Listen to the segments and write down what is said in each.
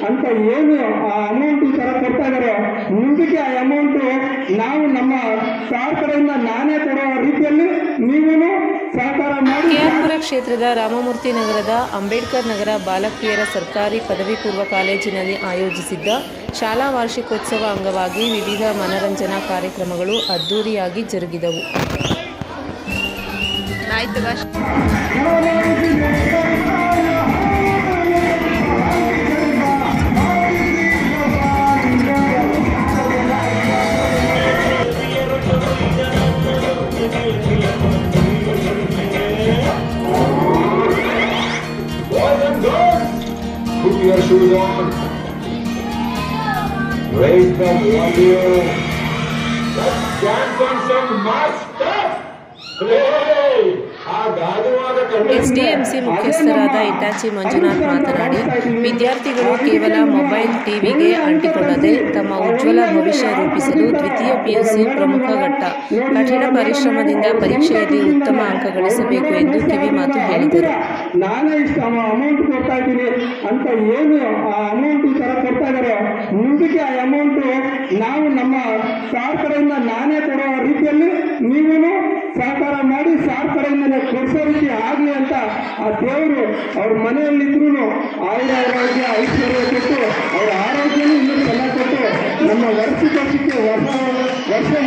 ಅಂತ ಏನು ಆ ಅಮೌಂಟ್ ಈ ತರ ಕೊಡ್ತಾ ಇದಾರೆ, ಮುಂದಕ್ಕೆ ಆ ಅಮೌಂಟ್ ನಾವು ನಮ್ಮ ಸಾರ್ ಕಡೆಯಿಂದ ನಾನೇ ಕೊಡೋ ರೀತಿಯಲ್ಲಿ ನೀವು ಸಹಕಾರ ಮಾಡಿ. ಕೆಆರ್ಪುರ ಕ್ಷೇತ್ರದ ರಾಮಮೂರ್ತಿ ನಗರದ ಅಂಬೇಡ್ಕರ್ ನಗರ ಬಾಲಕಿಯರ ಸರ್ಕಾರಿ ಪದವಿ ಪೂರ್ವ ಕಾಲೇಜಿನಲ್ಲಿ ಆಯೋಜಿಸಿದ್ದ ಶಾಲಾ ವಾರ್ಷಿಕೋತ್ಸವ ಅಂಗವಾಗಿ ವಿವಿಧ ಮನರಂಜನಾ ಕಾರ್ಯಕ್ರಮಗಳು ಅದ್ದೂರಿಯಾಗಿ ಜರುಗಿದವು. Put your shoes on. Raise them for you. Let's dance on some master. Play. SDMC ಮುಖ್ಯಸ್ಥರಾದ ಇಟಾಚಿ ಮಂಜುನಾಥ್ ಮಾತನಾಡಿ, ವಿದ್ಯಾರ್ಥಿಗಳು ಕೇವಲ ಮೊಬೈಲ್ ಟಿವಿಗೆ ಅಂಟಿಕೊಳ್ಳದೆ ತಮ್ಮ ಉಜ್ವಲ ಭವಿಷ್ಯ ರೂಪಿಸಲು ದ್ವಿತೀಯ ಪಿಯುಸಿ ಪ್ರಮುಖ ಘಟ್ಟ. ಕಠಿಣ ಪರಿಶ್ರಮದಿಂದ ಪರೀಕ್ಷೆಯಲ್ಲಿ ಉತ್ತಮ ಅಂಕ ಗಳಿಸಬೇಕು ಎಂದು ಕಿವಿಮಾತು ಹೇಳಿದರು. ನಾನೇ ಇಷ್ಟು ಅಮೌಂಟ್ ಕೊಡ್ತಾ ಇದ್ದೀನಿ ಅಂತ ಏನು ಆ ಅಮೌಂಟ್ ಈ ತರ ಕೊಡ್ತಾ ಇದಾರೆ, ಮುಂದಕ್ಕೆ ಆ ಅಮೌಂಟ್ ನಾವು ನಮ್ಮ ಸಾರ್ ಕಡೆಯಿಂದ ನಾನೇ ಕೊಡೋ ರೀತಿಯಲ್ಲಿ ನೀವು ಸಹಕಾರ ಮಾಡಿ ಸಾರ್ ಕಡೆಯಿಂದ ಕೊಡಿಸೋ ರೀತಿ ಆಗಲಿ ಅಂತ ಆ ದೇವರು ಅವ್ರ ಮನೆಯಲ್ಲಿದ್ರು ಆರೋಗ್ಯ ಐಶ್ವರ್ಯ ಕೊಟ್ಟು ಅವ್ರ ಆರೋಗ್ಯನೂ ಇನ್ನೂ ಚೆನ್ನಾಗಿ ಕೊಟ್ಟು ನಮ್ಮ ವರ್ಷಕ್ಕೆ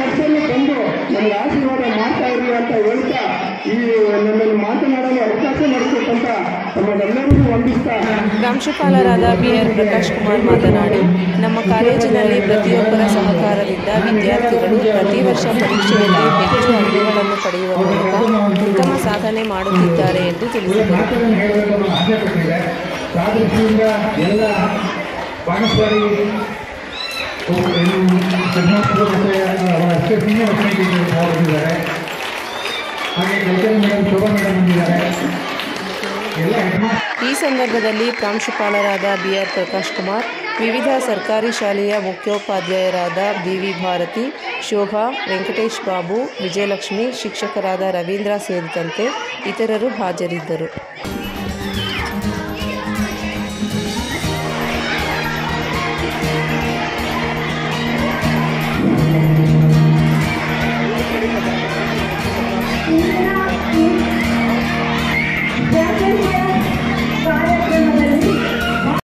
ವರ್ಷನೂ ಬಂದು ನಮ್ಗೆ ಆಶೀರ್ವಾದ ಮಾಡ್ತಾ ಇರಲಿ ಅಂತ ಹೇಳ್ತಾ ಈ ನಮ್ಮನ್ನು ಮಾತನಾಡಲು ಅವಕಾಶ ಮಾಡಿಕೊಟ್ಟಂತ ನಮ್ಮೆಲ್ಲರಿಗೂ ವಂದಿಸ್ತಾ. ಪ್ರಾಂಶುಪಾಲರಾದ ಬಿಆರ್ ಪ್ರಕಾಶ್ ಕುಮಾರ್ ಮಾತನಾಡಿ, ನಮ್ಮ ಕಾಲೇಜಿನಲ್ಲಿ ಪ್ರತಿಯೊಬ್ಬರ ಸಹಕಾರದಿಂದ ವಿದ್ಯಾರ್ಥಿಗಳು ಪ್ರತಿ ವರ್ಷ ಪರೀಕ್ಷೆಯಲ್ಲಿ ಹೆಚ್ಚು ಅಂಕಗಳನ್ನು ಪಡೆಯುವ ಮೂಲಕ ಉತ್ತಮ ಸಾಧನೆ ಮಾಡುತ್ತಿದ್ದಾರೆ ಎಂದು ತಿಳಿಸಿದರು. ಈ ಸಂದರ್ಭದಲ್ಲಿ ಪ್ರಾಂಶುಪಾಲರಾದ ಬಿಆರ್ ಪ್ರಕಾಶ್ ಕುಮಾರ್, ವಿವಿಧ ಸರ್ಕಾರಿ ಶಾಲೆಯ ಮುಖ್ಯೋಪಾಧ್ಯಾಯರಾದ ಬಿವಿ ಭಾರತಿ, ಶೋಭಾ, ವೆಂಕಟೇಶ್ ಬಾಬು, ವಿಜಯಲಕ್ಷ್ಮಿ, ಶಿಕ್ಷಕರಾದ ರವೀಂದ್ರ ಸೇರಿದಂತೆ ಇತರರು ಹಾಜರಿದ್ದರು.